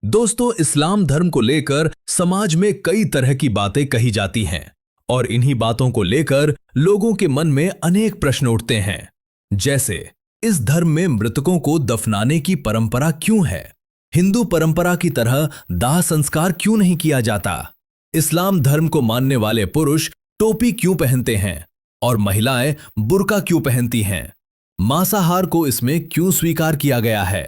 दोस्तों, इस्लाम धर्म को लेकर समाज में कई तरह की बातें कही जाती हैं और इन्हीं बातों को लेकर लोगों के मन में अनेक प्रश्न उठते हैं। जैसे, इस धर्म में मृतकों को दफनाने की परंपरा क्यों है? हिंदू परंपरा की तरह दाह संस्कार क्यों नहीं किया जाता? इस्लाम धर्म को मानने वाले पुरुष टोपी क्यों पहनते हैं और महिलाएं बुर्का क्यों पहनती हैं? मांसाहार को इसमें क्यों स्वीकार किया गया है?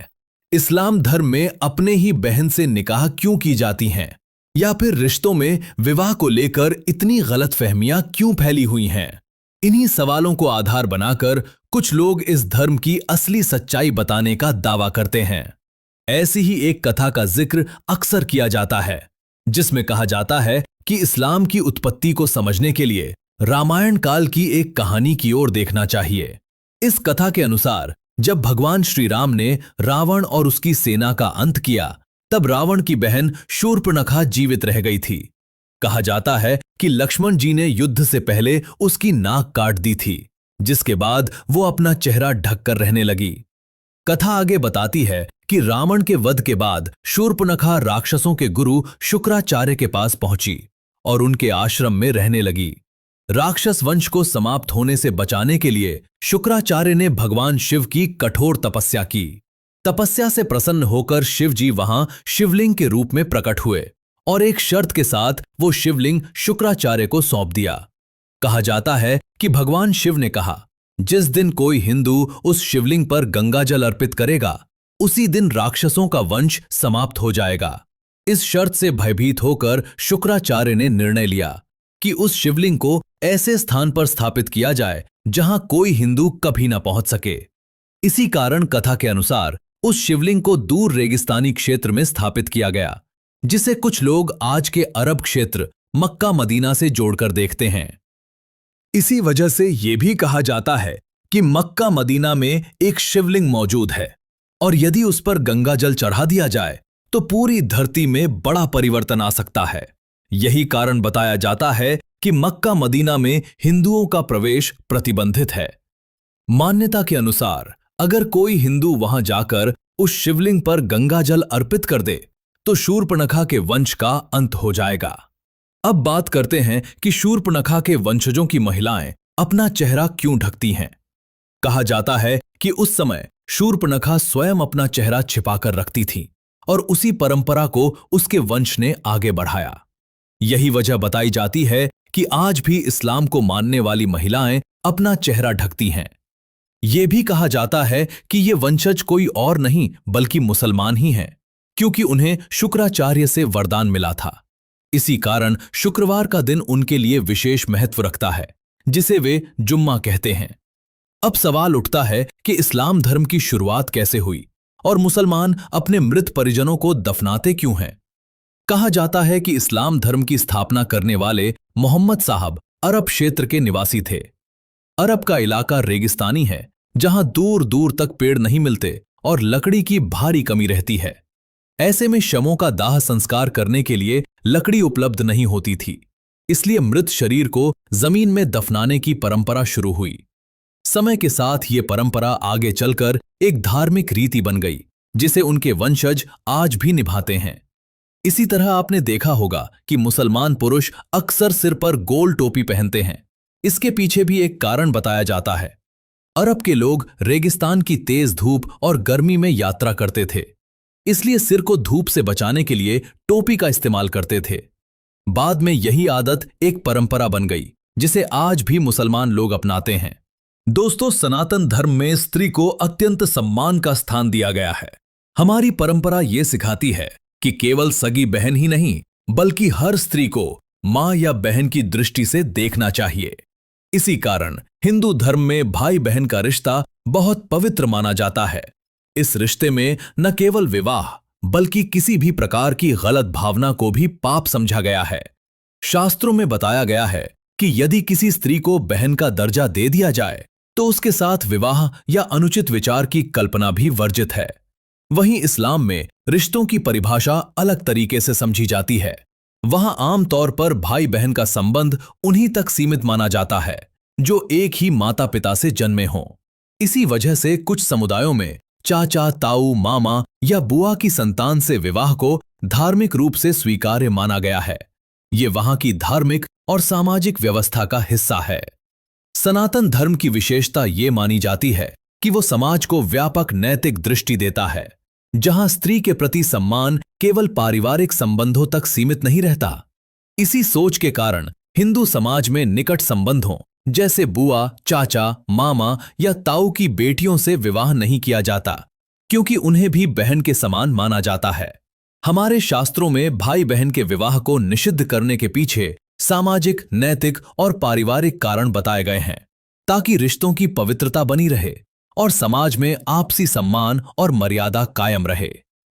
इस्लाम धर्म में अपने ही बहन से निकाह क्यों की जाती हैं? या फिर रिश्तों में विवाह को लेकर इतनी गलतफहमियां क्यों फैली हुई हैं? इन्हीं सवालों को आधार बनाकर कुछ लोग इस धर्म की असली सच्चाई बताने का दावा करते हैं। ऐसी ही एक कथा का जिक्र अक्सर किया जाता है, जिसमें कहा जाता है कि इस्लाम की उत्पत्ति को समझने के लिए रामायण काल की एक कहानी की ओर देखना चाहिए। इस कथा के अनुसार जब भगवान श्री राम ने रावण और उसकी सेना का अंत किया, तब रावण की बहन शूर्पणखा जीवित रह गई थी। कहा जाता है कि लक्ष्मण जी ने युद्ध से पहले उसकी नाक काट दी थी, जिसके बाद वो अपना चेहरा ढककर रहने लगी। कथा आगे बताती है कि रावण के वध के बाद शूर्पणखा राक्षसों के गुरु शुक्राचार्य के पास पहुंची और उनके आश्रम में रहने लगी। राक्षस वंश को समाप्त होने से बचाने के लिए शुक्राचार्य ने भगवान शिव की कठोर तपस्या की। तपस्या से प्रसन्न होकर शिव जी वहां शिवलिंग के रूप में प्रकट हुए और एक शर्त के साथ वो शिवलिंग शुक्राचार्य को सौंप दिया। कहा जाता है कि भगवान शिव ने कहा, जिस दिन कोई हिंदू उस शिवलिंग पर गंगा जल अर्पित करेगा, उसी दिन राक्षसों का वंश समाप्त हो जाएगा। इस शर्त से भयभीत होकर शुक्राचार्य ने निर्णय लिया कि उस शिवलिंग को ऐसे स्थान पर स्थापित किया जाए जहां कोई हिंदू कभी न पहुंच सके। इसी कारण कथा के अनुसार उस शिवलिंग को दूर रेगिस्तानी क्षेत्र में स्थापित किया गया, जिसे कुछ लोग आज के अरब क्षेत्र मक्का मदीना से जोड़कर देखते हैं। इसी वजह से यह भी कहा जाता है कि मक्का मदीना में एक शिवलिंग मौजूद है और यदि उस पर गंगा जल चढ़ा दिया जाए तो पूरी धरती में बड़ा परिवर्तन आ सकता है। यही कारण बताया जाता है कि मक्का मदीना में हिंदुओं का प्रवेश प्रतिबंधित है। मान्यता के अनुसार अगर कोई हिंदू वहां जाकर उस शिवलिंग पर गंगा जल अर्पित कर दे तो शूर्पणखा के वंश का अंत हो जाएगा। अब बात करते हैं कि शूर्पणखा के वंशजों की महिलाएं अपना चेहरा क्यों ढकती हैं। कहा जाता है कि उस समय शूर्पणखा स्वयं अपना चेहरा छिपाकर रखती थी और उसी परंपरा को उसके वंश ने आगे बढ़ाया। यही वजह बताई जाती है कि आज भी इस्लाम को मानने वाली महिलाएं अपना चेहरा ढकती हैं। यह भी कहा जाता है कि ये वंशज कोई और नहीं बल्कि मुसलमान ही हैं, क्योंकि उन्हें शुक्राचार्य से वरदान मिला था। इसी कारण शुक्रवार का दिन उनके लिए विशेष महत्व रखता है, जिसे वे जुम्मा कहते हैं। अब सवाल उठता है कि इस्लाम धर्म की शुरुआत कैसे हुई और मुसलमान अपने मृत परिजनों को दफनाते क्यों हैं। कहा जाता है कि इस्लाम धर्म की स्थापना करने वाले मोहम्मद साहब अरब क्षेत्र के निवासी थे। अरब का इलाका रेगिस्तानी है, जहां दूर दूर तक पेड़ नहीं मिलते और लकड़ी की भारी कमी रहती है। ऐसे में शवों का दाह संस्कार करने के लिए लकड़ी उपलब्ध नहीं होती थी, इसलिए मृत शरीर को जमीन में दफनाने की परंपरा शुरू हुई। समय के साथ ये परंपरा आगे चलकर एक धार्मिक रीति बन गई, जिसे उनके वंशज आज भी निभाते हैं। इसी तरह आपने देखा होगा कि मुसलमान पुरुष अक्सर सिर पर गोल टोपी पहनते हैं। इसके पीछे भी एक कारण बताया जाता है। अरब के लोग रेगिस्तान की तेज धूप और गर्मी में यात्रा करते थे, इसलिए सिर को धूप से बचाने के लिए टोपी का इस्तेमाल करते थे। बाद में यही आदत एक परंपरा बन गई, जिसे आज भी मुसलमान लोग अपनाते हैं। दोस्तों, सनातन धर्म में स्त्री को अत्यंत सम्मान का स्थान दिया गया है। हमारी परंपरा ये सिखाती है कि केवल सगी बहन ही नहीं, बल्कि हर स्त्री को मां या बहन की दृष्टि से देखना चाहिए। इसी कारण हिंदू धर्म में भाई बहन का रिश्ता बहुत पवित्र माना जाता है। इस रिश्ते में न केवल विवाह, बल्कि किसी भी प्रकार की गलत भावना को भी पाप समझा गया है। शास्त्रों में बताया गया है कि यदि किसी स्त्री को बहन का दर्जा दे दिया जाए तो उसके साथ विवाह या अनुचित विचार की कल्पना भी वर्जित है। वहीं इस्लाम में रिश्तों की परिभाषा अलग तरीके से समझी जाती है। वहां आमतौर पर भाई बहन का संबंध उन्हीं तक सीमित माना जाता है जो एक ही माता पिता से जन्मे हों। इसी वजह से कुछ समुदायों में चाचा, ताऊ, मामा या बुआ की संतान से विवाह को धार्मिक रूप से स्वीकार्य माना गया है। ये वहां की धार्मिक और सामाजिक व्यवस्था का हिस्सा है। सनातन धर्म की विशेषता ये मानी जाती है कि वो समाज को व्यापक नैतिक दृष्टि देता है, जहां स्त्री के प्रति सम्मान केवल पारिवारिक संबंधों तक सीमित नहीं रहता। इसी सोच के कारण हिंदू समाज में निकट संबंधों जैसे बुआ, चाचा, मामा या ताऊ की बेटियों से विवाह नहीं किया जाता, क्योंकि उन्हें भी बहन के समान माना जाता है। हमारे शास्त्रों में भाई बहन के विवाह को निषिद्ध करने के पीछे सामाजिक, नैतिक और पारिवारिक कारण बताए गए हैं, ताकि रिश्तों की पवित्रता बनी रहे और समाज में आपसी सम्मान और मर्यादा कायम रहे।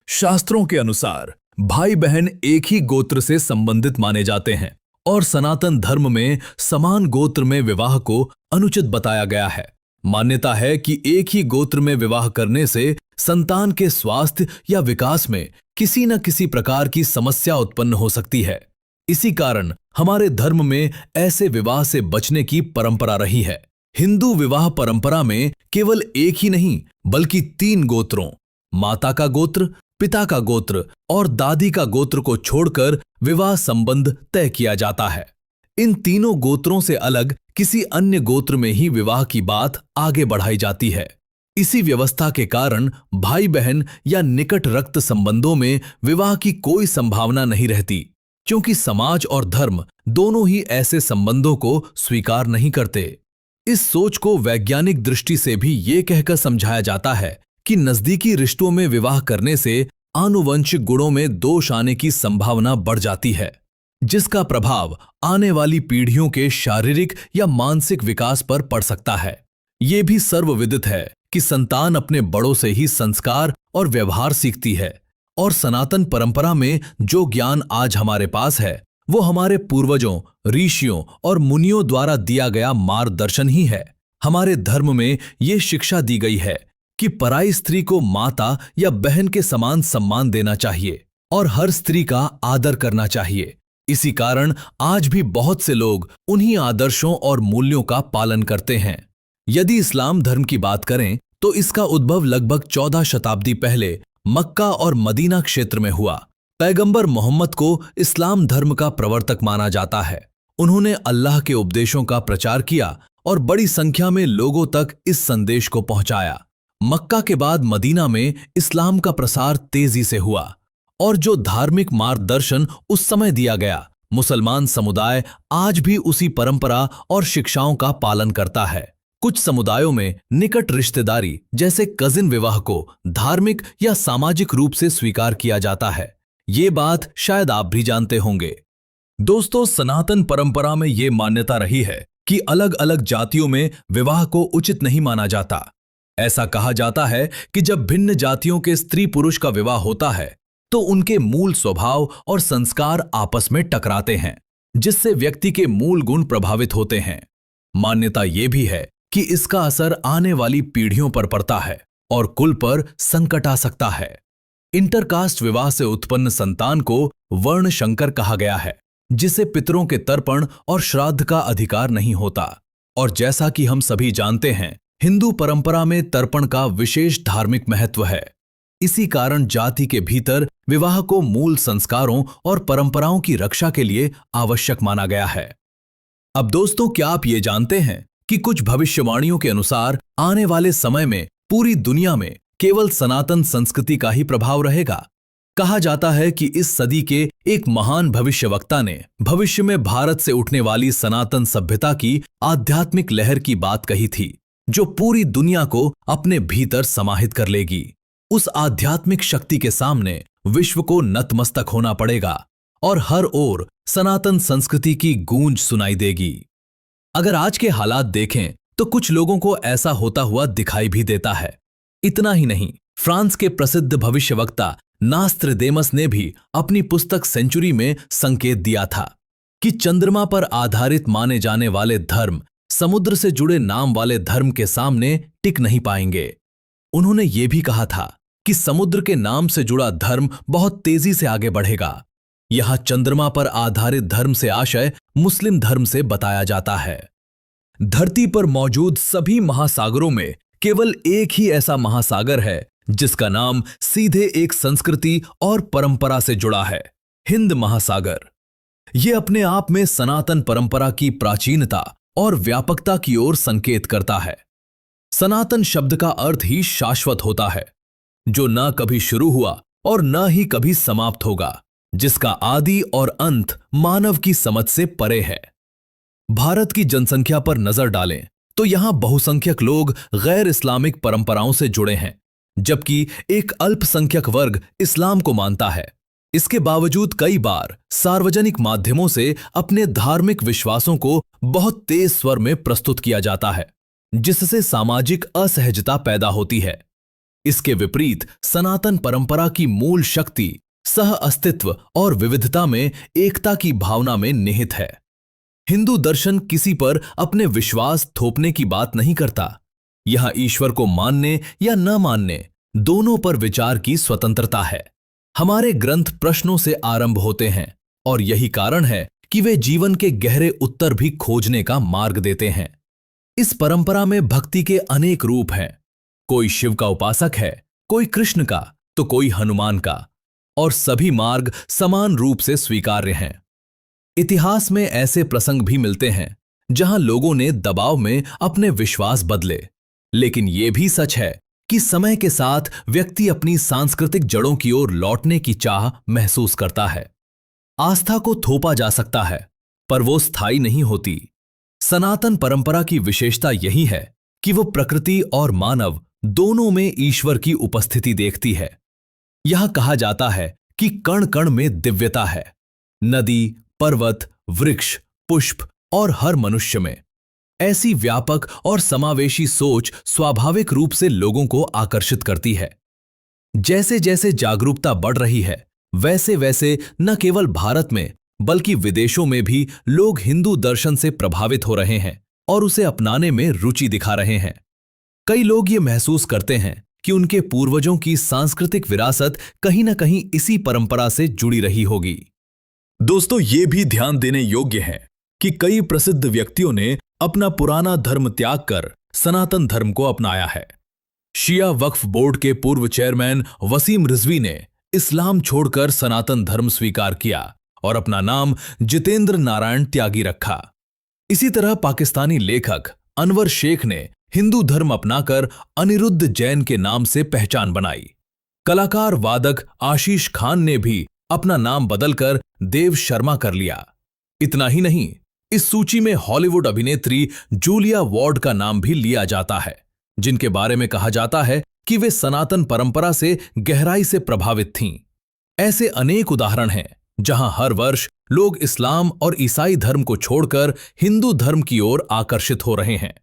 शास्त्रों के अनुसार भाई बहन एक ही गोत्र से संबंधित माने जाते हैं और सनातन धर्म में समान गोत्र में विवाह को अनुचित बताया गया है। मान्यता है कि एक ही गोत्र में विवाह करने से संतान के स्वास्थ्य या विकास में किसी न किसी प्रकार की समस्या उत्पन्न हो सकती है। इसी कारण हमारे धर्म में ऐसे विवाह से बचने की परंपरा रही है। हिंदू विवाह परंपरा में केवल एक ही नहीं बल्कि 3 गोत्रों, माता का गोत्र, पिता का गोत्र और दादी का गोत्र को छोड़कर विवाह संबंध तय किया जाता है। इन तीनों गोत्रों से अलग किसी अन्य गोत्र में ही विवाह की बात आगे बढ़ाई जाती है। इसी व्यवस्था के कारण भाई बहन या निकट रक्त संबंधों में विवाह की कोई संभावना नहीं रहती, क्योंकि समाज और धर्म दोनों ही ऐसे संबंधों को स्वीकार नहीं करते। इस सोच को वैज्ञानिक दृष्टि से भी ये कहकर समझाया जाता है कि नजदीकी रिश्तों में विवाह करने से आनुवंशिक गुणों में दोष आने की संभावना बढ़ जाती है, जिसका प्रभाव आने वाली पीढ़ियों के शारीरिक या मानसिक विकास पर पड़ सकता है। ये भी सर्वविदित है कि संतान अपने बड़ों से ही संस्कार और व्यवहार सीखती है, और सनातन परंपरा में जो ज्ञान आज हमारे पास है वो हमारे पूर्वजों, ऋषियों और मुनियों द्वारा दिया गया मार्गदर्शन ही है। हमारे धर्म में ये शिक्षा दी गई है कि पराई स्त्री को माता या बहन के समान सम्मान देना चाहिए और हर स्त्री का आदर करना चाहिए। इसी कारण आज भी बहुत से लोग उन्हीं आदर्शों और मूल्यों का पालन करते हैं। यदि इस्लाम धर्म की बात करें तो इसका उद्भव लगभग 14 शताब्दी पहले मक्का और मदीना क्षेत्र में हुआ। पैगंबर मोहम्मद को इस्लाम धर्म का प्रवर्तक माना जाता है। उन्होंने अल्लाह के उपदेशों का प्रचार किया और बड़ी संख्या में लोगों तक इस संदेश को पहुंचाया। मक्का के बाद मदीना में इस्लाम का प्रसार तेजी से हुआ और जो धार्मिक मार्गदर्शन उस समय दिया गया, मुसलमान समुदाय आज भी उसी परंपरा और शिक्षाओं का पालन करता है। कुछ समुदायों में निकट रिश्तेदारी जैसे कजिन विवाह को धार्मिक या सामाजिक रूप से स्वीकार किया जाता है। ये बात शायद आप भी जानते होंगे। दोस्तों, सनातन परंपरा में ये मान्यता रही है कि अलग अलग जातियों में विवाह को उचित नहीं माना जाता। ऐसा कहा जाता है कि जब भिन्न जातियों के स्त्री पुरुष का विवाह होता है तो उनके मूल स्वभाव और संस्कार आपस में टकराते हैं, जिससे व्यक्ति के मूल गुण प्रभावित होते हैं। मान्यता ये भी है कि इसका असर आने वाली पीढ़ियों पर पड़ता है और कुल पर संकट आ सकता है। इंटरकास्ट विवाह से उत्पन्न संतान को वर्ण शंकर कहा गया है, जिसे पितरों के तर्पण और श्राद्ध का अधिकार नहीं होता। और जैसा कि हम सभी जानते हैं, हिंदू परंपरा में तर्पण का विशेष धार्मिक महत्व है। इसी कारण जाति के भीतर विवाह को मूल संस्कारों और परंपराओं की रक्षा के लिए आवश्यक माना गया है। अब दोस्तों, क्या आप ये जानते हैं कि कुछ भविष्यवाणियों के अनुसार आने वाले समय में पूरी दुनिया में केवल सनातन संस्कृति का ही प्रभाव रहेगा? कहा जाता है कि इस सदी के एक महान भविष्यवक्ता ने भविष्य में भारत से उठने वाली सनातन सभ्यता की आध्यात्मिक लहर की बात कही थी, जो पूरी दुनिया को अपने भीतर समाहित कर लेगी। उस आध्यात्मिक शक्ति के सामने विश्व को नतमस्तक होना पड़ेगा और हर ओर सनातन संस्कृति की गूंज सुनाई देगी। अगर आज के हालात देखें तो कुछ लोगों को ऐसा होता हुआ दिखाई भी देता है। इतना ही नहीं, फ्रांस के प्रसिद्ध भविष्यवक्ता नास्त्रदेमस ने भी अपनी पुस्तक सेंचुरी में संकेत दिया था कि चंद्रमा पर आधारित माने जाने वाले धर्म समुद्र से जुड़े नाम वाले धर्म के सामने टिक नहीं पाएंगे। उन्होंने ये भी कहा था कि समुद्र के नाम से जुड़ा धर्म बहुत तेजी से आगे बढ़ेगा। यहां चंद्रमा पर आधारित धर्म से आशय मुस्लिम धर्म से बताया जाता है। धरती पर मौजूद सभी महासागरों में केवल एक ही ऐसा महासागर है जिसका नाम सीधे एक संस्कृति और परंपरा से जुड़ा है, हिंद महासागर। ये अपने आप में सनातन परंपरा की प्राचीनता और व्यापकता की ओर संकेत करता है। सनातन शब्द का अर्थ ही शाश्वत होता है, जो न कभी शुरू हुआ और न ही कभी समाप्त होगा, जिसका आदि और अंत मानव की समझ से परे है। भारत की जनसंख्या पर नजर डालें तो यहां बहुसंख्यक लोग गैर इस्लामिक परंपराओं से जुड़े हैं, जबकि एक अल्पसंख्यक वर्ग इस्लाम को मानता है। इसके बावजूद कई बार सार्वजनिक माध्यमों से अपने धार्मिक विश्वासों को बहुत तेज स्वर में प्रस्तुत किया जाता है, जिससे सामाजिक असहजता पैदा होती है। इसके विपरीत सनातन परंपरा की मूल शक्ति सह अस्तित्व और विविधता में एकता की भावना में निहित है। हिंदू दर्शन किसी पर अपने विश्वास थोपने की बात नहीं करता। यहां ईश्वर को मानने या न मानने दोनों पर विचार की स्वतंत्रता है। हमारे ग्रंथ प्रश्नों से आरंभ होते हैं और यही कारण है कि वे जीवन के गहरे उत्तर भी खोजने का मार्ग देते हैं। इस परंपरा में भक्ति के अनेक रूप हैं। कोई शिव का उपासक है, कोई कृष्ण का, तो कोई हनुमान का, और सभी मार्ग समान रूप से स्वीकार्य हैं। इतिहास में ऐसे प्रसंग भी मिलते हैं जहां लोगों ने दबाव में अपने विश्वास बदले, लेकिन यह भी सच है कि समय के साथ व्यक्ति अपनी सांस्कृतिक जड़ों की ओर लौटने की चाह महसूस करता है। आस्था को थोपा जा सकता है, पर वो स्थायी नहीं होती। सनातन परंपरा की विशेषता यही है कि वो प्रकृति और मानव दोनों में ईश्वर की उपस्थिति देखती है। यह कहा जाता है कि कण कण में दिव्यता है। नदी, पर्वत, वृक्ष, पुष्प और हर मनुष्य में। ऐसी व्यापक और समावेशी सोच स्वाभाविक रूप से लोगों को आकर्षित करती है। जैसे जैसे जागरूकता बढ़ रही है, वैसे वैसे न केवल भारत में बल्कि विदेशों में भी लोग हिंदू दर्शन से प्रभावित हो रहे हैं और उसे अपनाने में रुचि दिखा रहे हैं। कई लोग ये महसूस करते हैं कि उनके पूर्वजों की सांस्कृतिक विरासत कहीं न कहीं इसी परंपरा से जुड़ी रही होगी। दोस्तों, ये भी ध्यान देने योग्य है कि कई प्रसिद्ध व्यक्तियों ने अपना पुराना धर्म त्याग कर सनातन धर्म को अपनाया है। शिया वक्फ बोर्ड के पूर्व चेयरमैन वसीम रिजवी ने इस्लाम छोड़कर सनातन धर्म स्वीकार किया और अपना नाम जितेंद्र नारायण त्यागी रखा। इसी तरह पाकिस्तानी लेखक अनवर शेख ने हिंदू धर्म अपनाकर अनिरुद्ध जैन के नाम से पहचान बनाई। कलाकार वादक आशीष खान ने भी अपना नाम बदलकर देव शर्मा कर लिया। इतना ही नहीं, इस सूची में हॉलीवुड अभिनेत्री जूलिया वॉर्ड का नाम भी लिया जाता है, जिनके बारे में कहा जाता है कि वे सनातन परंपरा से गहराई से प्रभावित थीं। ऐसे अनेक उदाहरण हैं जहां हर वर्ष लोग इस्लाम और ईसाई धर्म को छोड़कर हिंदू धर्म की ओर आकर्षित हो रहे हैं।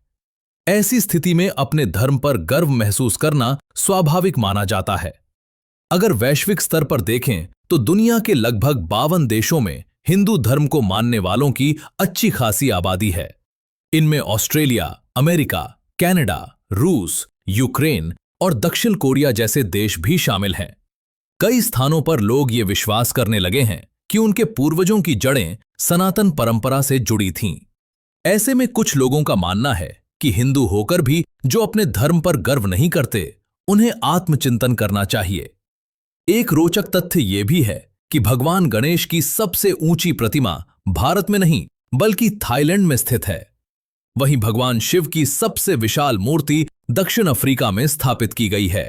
ऐसी स्थिति में अपने धर्म पर गर्व महसूस करना स्वाभाविक माना जाता है। अगर वैश्विक स्तर पर देखें तो दुनिया के लगभग 52 देशों में हिंदू धर्म को मानने वालों की अच्छी खासी आबादी है। इनमें ऑस्ट्रेलिया, अमेरिका, कनाडा, रूस, यूक्रेन और दक्षिण कोरिया जैसे देश भी शामिल हैं। कई स्थानों पर लोग ये विश्वास करने लगे हैं कि उनके पूर्वजों की जड़ें सनातन परंपरा से जुड़ी थीं। ऐसे में कुछ लोगों का मानना है कि हिंदू होकर भी जो अपने धर्म पर गर्व नहीं करते, उन्हें आत्मचिंतन करना चाहिए। एक रोचक तथ्य यह भी है कि भगवान गणेश की सबसे ऊंची प्रतिमा भारत में नहीं बल्कि थाईलैंड में स्थित है। वहीं भगवान शिव की सबसे विशाल मूर्ति दक्षिण अफ्रीका में स्थापित की गई है।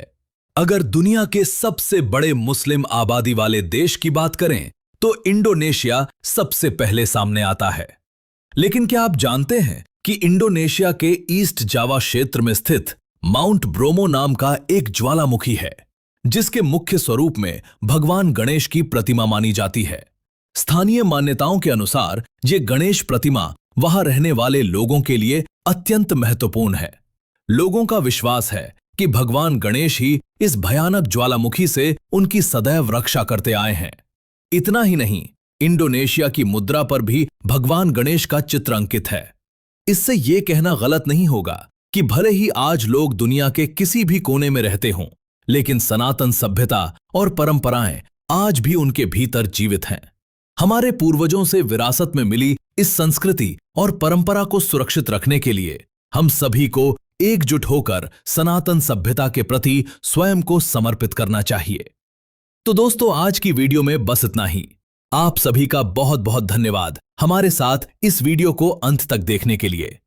अगर दुनिया के सबसे बड़े मुस्लिम आबादी वाले देश की बात करें तो इंडोनेशिया सबसे पहले सामने आता है। लेकिन क्या आप जानते हैं कि इंडोनेशिया के ईस्ट जावा क्षेत्र में स्थित माउंट ब्रोमो नाम का एक ज्वालामुखी है, जिसके मुख्य स्वरूप में भगवान गणेश की प्रतिमा मानी जाती है। स्थानीय मान्यताओं के अनुसार ये गणेश प्रतिमा वहां रहने वाले लोगों के लिए अत्यंत महत्वपूर्ण है। लोगों का विश्वास है कि भगवान गणेश ही इस भयानक ज्वालामुखी से उनकी सदैव रक्षा करते आए हैं। इतना ही नहीं, इंडोनेशिया की मुद्रा पर भी भगवान गणेश का चित्र अंकित है। इससे यह कहना गलत नहीं होगा कि भले ही आज लोग दुनिया के किसी भी कोने में रहते हों, लेकिन सनातन सभ्यता और परंपराएं आज भी उनके भीतर जीवित हैं। हमारे पूर्वजों से विरासत में मिली इस संस्कृति और परंपरा को सुरक्षित रखने के लिए हम सभी को एकजुट होकर सनातन सभ्यता के प्रति स्वयं को समर्पित करना चाहिए। तो दोस्तों, आज की वीडियो में बस इतना ही। आप सभी का बहुत बहुत धन्यवाद हमारे साथ इस वीडियो को अंत तक देखने के लिए।